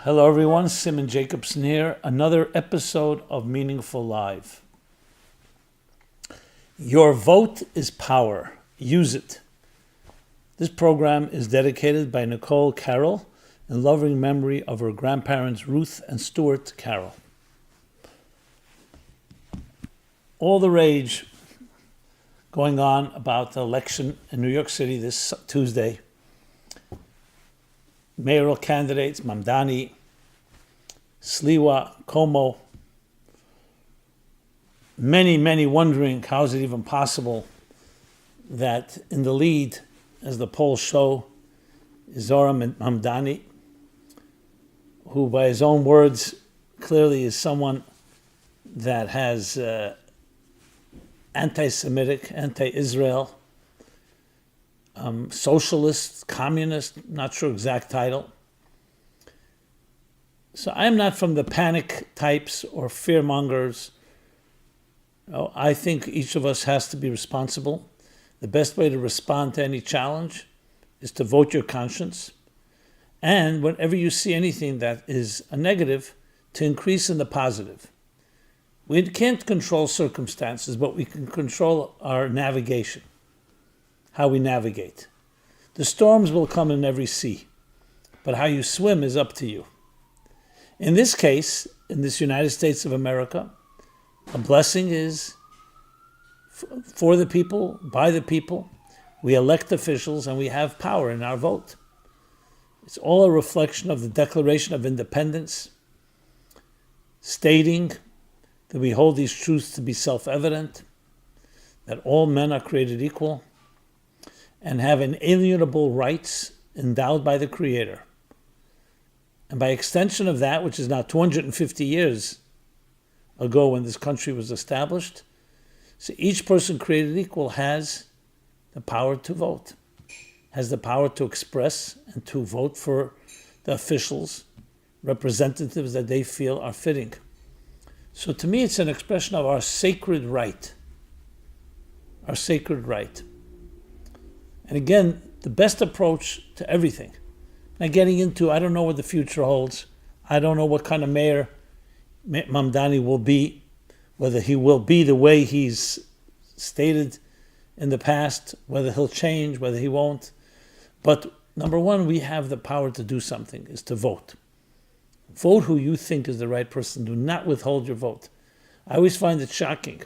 Hello everyone, Simon Jacobson here. Another episode of Meaningful Live. Your vote is power. Use it. This program is dedicated by Nicole Carroll in loving memory of her grandparents Ruth and Stuart Carroll. All the rage going on about the election in New York City this Tuesday. Mayoral candidates, Mamdani, Sliwa, Como, many wondering how is it even possible that in the lead, as the polls show, is Zohran Mamdani, who by his own words clearly is someone that has anti-Semitic, anti-Israel, socialist, communist, not sure exact title. So I'm not from the panic types or fearmongers. No, I think each of us has to be responsible. The best way to respond to any challenge is to vote your conscience. And whenever you see anything that is a negative, to increase in the positive. We can't control circumstances, but we can control our navigation, how we navigate. The storms will come in every sea, but how you swim is up to you. In this case, in this United States of America, a blessing is for the people, by the people. We elect officials and we have power in our vote. It's all a reflection of the Declaration of Independence, stating that we hold these truths to be self-evident, that all men are created equal and have inalienable rights endowed by the Creator. And by extension of that, which is now 250 years ago when this country was established, so each person created equal has the power to vote, has the power to express and to vote for the officials, representatives that they feel are fitting. So to me, it's an expression of our sacred right. Our sacred right. And again, the best approach to everything. Now getting into, I don't know what the future holds. I don't know what kind of mayor Mamdani will be, whether he will be the way he's stated in the past, whether he'll change, whether he won't. But number one, we have the power to do something, is to vote. Vote who you think is the right person. Do not withhold your vote. I always find it shocking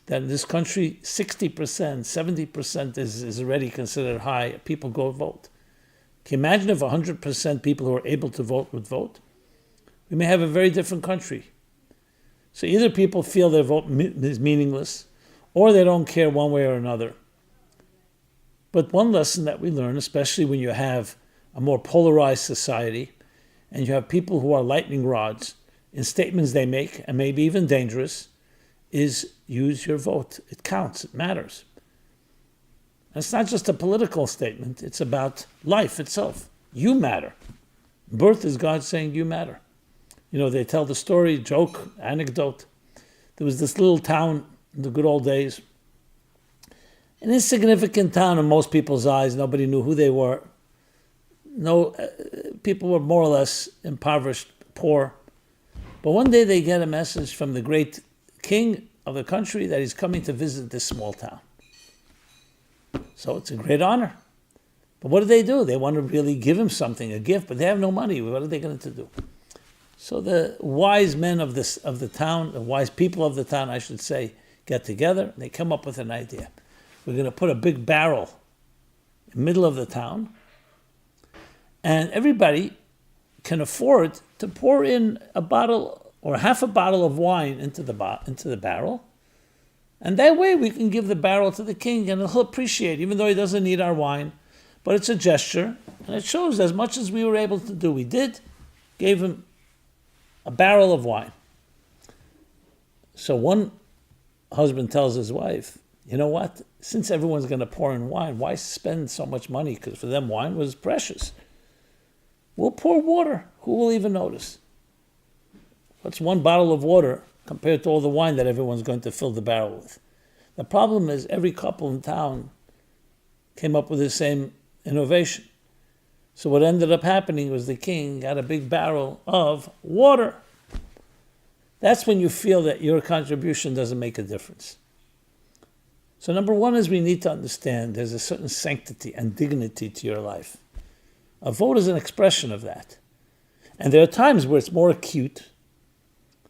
that in this country, 60%, 70% is already considered high. People go vote. Can you imagine if 100% people who are able to vote would vote? We may have a very different country. So either people feel their vote is meaningless, or they don't care one way or another. But one lesson that we learn, especially when you have a more polarized society, and you have people who are lightning rods in statements they make, and maybe even dangerous, is use your vote. It counts, it matters. And it's not just a political statement, it's about life itself. You matter. Birth is God saying you matter. You know, they tell the story, joke, anecdote. There was this little town in the good old days, an insignificant town in most people's eyes. Nobody knew who they were. People were more or less impoverished, poor. But one day they get a message from the great king of the country that he's coming to visit this small town. So it's a great honor. But what do? They want to really give him something, a gift, but they have no money. What are they going to do? So the wise men of the town, the wise people of the town, I should say, get together. And they come up with an idea. We're going to put a big barrel in the middle of the town, and everybody can afford to pour in a bottle or half a bottle of wine into the barrel. And that way we can give the barrel to the king and he'll appreciate, even though he doesn't need our wine. But it's a gesture, and it shows as much as we were able to do. We gave him a barrel of wine. So one husband tells his wife, you know what? Since everyone's going to pour in wine, why spend so much money? Because for them, wine was precious. We'll pour water. Who will even notice? What's one bottle of water compared to all the wine that everyone's going to fill the barrel with? The problem is every couple in town came up with the same innovation. So what ended up happening was the king got a big barrel of water. That's when you feel that your contribution doesn't make a difference. So number one is we need to understand there's a certain sanctity and dignity to your life. A vote is an expression of that. And there are times where it's more acute,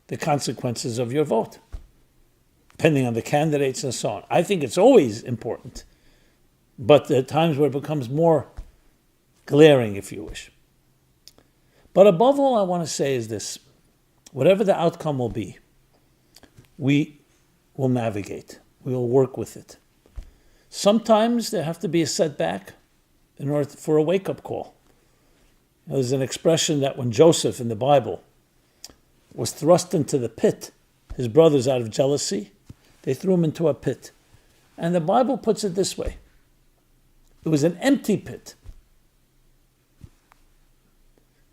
the consequences of your vote, depending on the candidates and so on. I think it's always important, but there are times where it becomes more glaring, if you wish. But above all, I want to say is this: whatever the outcome will be, we will navigate. We will work with it. Sometimes there have to be a setback in order for a wake-up call. There's an expression that when Joseph in the Bible was thrust into the pit, his brothers, out of jealousy, they threw him into a pit. And the Bible puts it this way: it was an empty pit.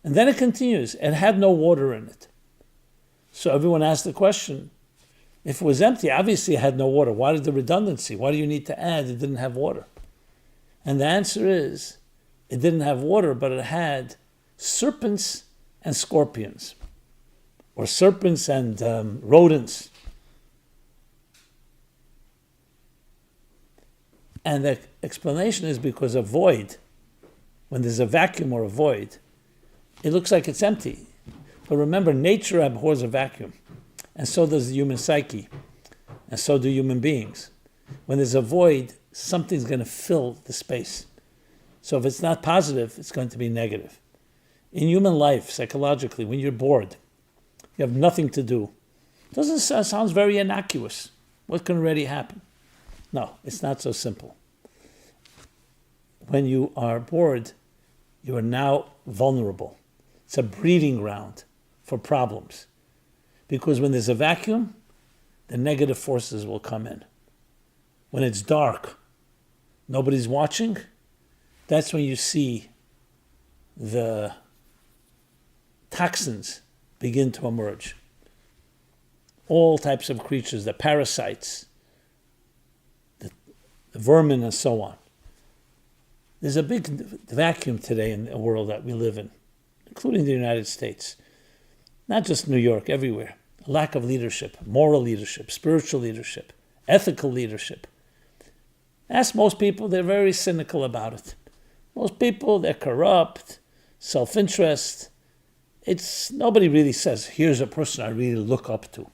And then it continues, it had no water in it. So everyone asked the question, if it was empty, obviously it had no water. Why did the redundancy? Why do you need to add it didn't have water? And the answer is, it didn't have water, but it had serpents and scorpions, or serpents and rodents. And the explanation is because a void, when there's a vacuum or a void, it looks like it's empty. But remember, nature abhors a vacuum. And so does the human psyche. And so do human beings. When there's a void, something's going to fill the space. So if it's not positive, it's going to be negative. In human life, psychologically, when you're bored, you have nothing to do. Sounds very innocuous. What can already happen? No, it's not so simple. When you are bored, you are now vulnerable. It's a breeding ground for problems. Because when there's a vacuum, the negative forces will come in. When it's dark, nobody's watching, that's when you see the toxins begin to emerge. All types of creatures, the parasites, the vermin and so on. There's a big vacuum today in the world that we live in, including the United States. Not just New York, everywhere. A lack of leadership, moral leadership, spiritual leadership, ethical leadership. Ask most people, they're very cynical about it. Most people, they're corrupt, self-interest. Nobody really says, here's a person I really look up to.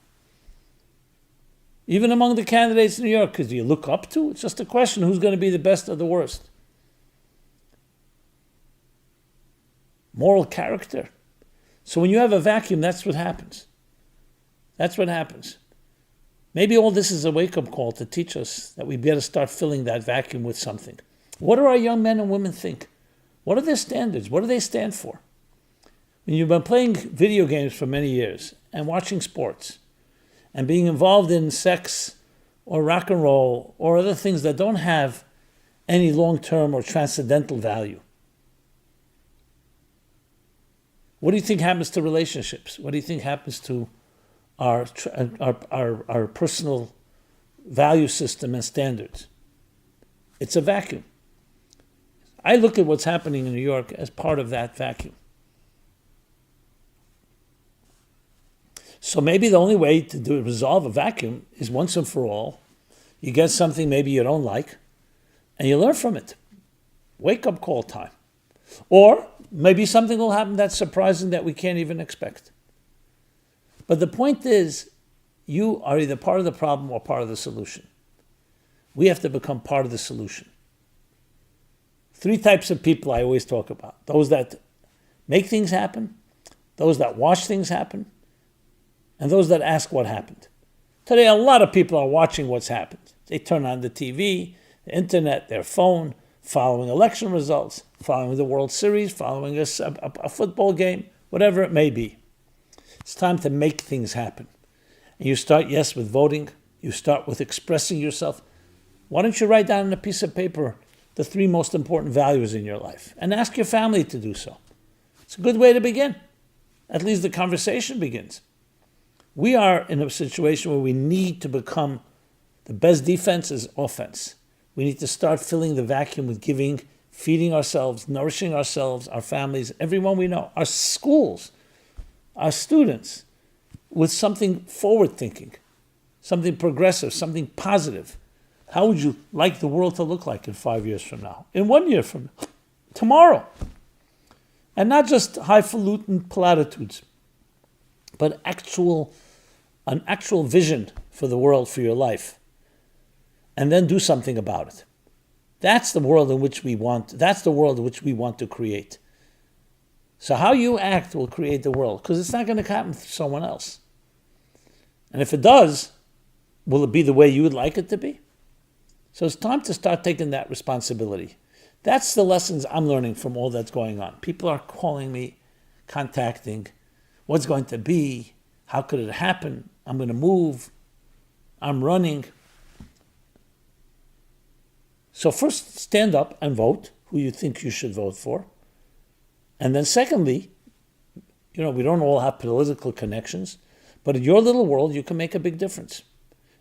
Even among the candidates in New York, because do you look up to? It's just a question, who's going to be the best or the worst? Moral character. So when you have a vacuum, that's what happens. That's what happens. Maybe all this is a wake-up call to teach us that we better start filling that vacuum with something. What do our young men and women think? What are their standards? What do they stand for? When you've been playing video games for many years and watching sports and being involved in sex or rock and roll or other things that don't have any long-term or transcendental value, what do you think happens to relationships? What do you think happens to our personal value system and standards? It's a vacuum. I look at what's happening in New York as part of that vacuum. So maybe the only way to resolve a vacuum is once and for all, you get something maybe you don't like, and you learn from it. Wake-up call time. Or maybe something will happen that's surprising that we can't even expect. But the point is, you are either part of the problem or part of the solution. We have to become part of the solution. 3 types of people I always talk about. Those that make things happen, those that watch things happen, and those that ask what happened. Today, a lot of people are watching what's happened. They turn on the TV, the internet, their phone, following election results, following the World Series, following a football game, whatever it may be. It's time to make things happen. And you start, yes, with voting. You start with expressing yourself. Why don't you write down on a piece of paper the 3 most important values in your life and ask your family to do so? It's a good way to begin. At least the conversation begins. We are in a situation where we need to become, the best defense is offense. We need to start filling the vacuum with giving feeding ourselves, nourishing ourselves, our families, everyone we know, our schools, our students, with something forward-thinking, something progressive, something positive. How would you like the world to look like in 5 years from now? In 1 year from now? Tomorrow? And not just highfalutin platitudes, but an actual vision for the world, for your life. And then do something about it. That's the world in which we want to create. So how you act will create the world, because it's not going to happen for someone else. And if it does, will it be the way you would like it to be? So it's time to start taking that responsibility. That's the lessons I'm learning from all that's going on. People are calling me, contacting, what's going to be, how could it happen, I'm going to move, I'm running. So first, stand up and vote who you think you should vote for. And then secondly, we don't all have political connections, but in your little world, you can make a big difference.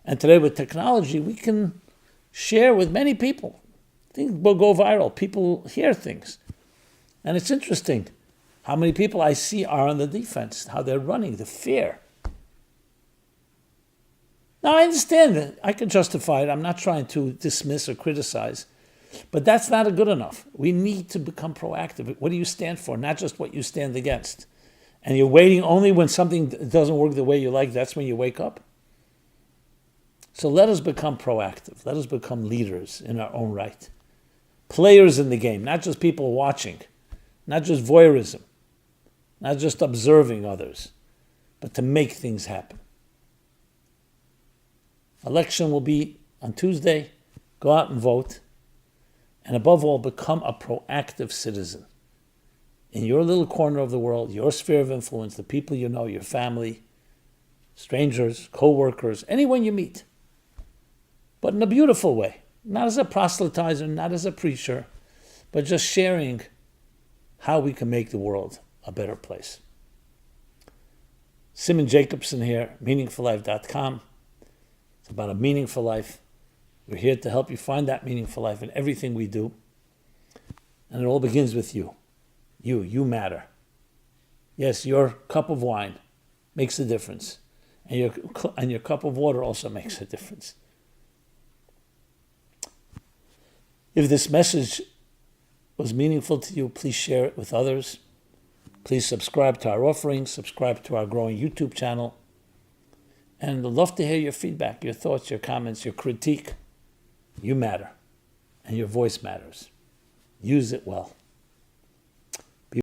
And today with technology, we can share with many people. Things will go viral. People hear things. And it's interesting how many people I see are on the defense, how they're running, the fear. Now, I understand that. I can justify it. I'm not trying to dismiss or criticize. But that's not good enough. We need to become proactive. What do you stand for? Not just what you stand against. And you're waiting only when something doesn't work the way you like, that's when you wake up. So let us become proactive. Let us become leaders in our own right. Players in the game, not just people watching, not just voyeurism, not just observing others, but to make things happen. Election will be on Tuesday. Go out and vote. And above all, become a proactive citizen. In your little corner of the world, your sphere of influence, the people you know, your family, strangers, co-workers, anyone you meet. But in a beautiful way. Not as a proselytizer, not as a preacher, but just sharing how we can make the world a better place. Simon Jacobson here, meaningfullife.com. It's about a meaningful life. We're here to help you find that meaningful life in everything we do. And it all begins with you. You matter. Yes, your cup of wine makes a difference. And your cup of water also makes a difference. If this message was meaningful to you, please share it with others. Please subscribe to our offerings, subscribe to our growing YouTube channel. And I'd love to hear your feedback, your thoughts, your comments, your critique. You matter, and your voice matters. Use it well.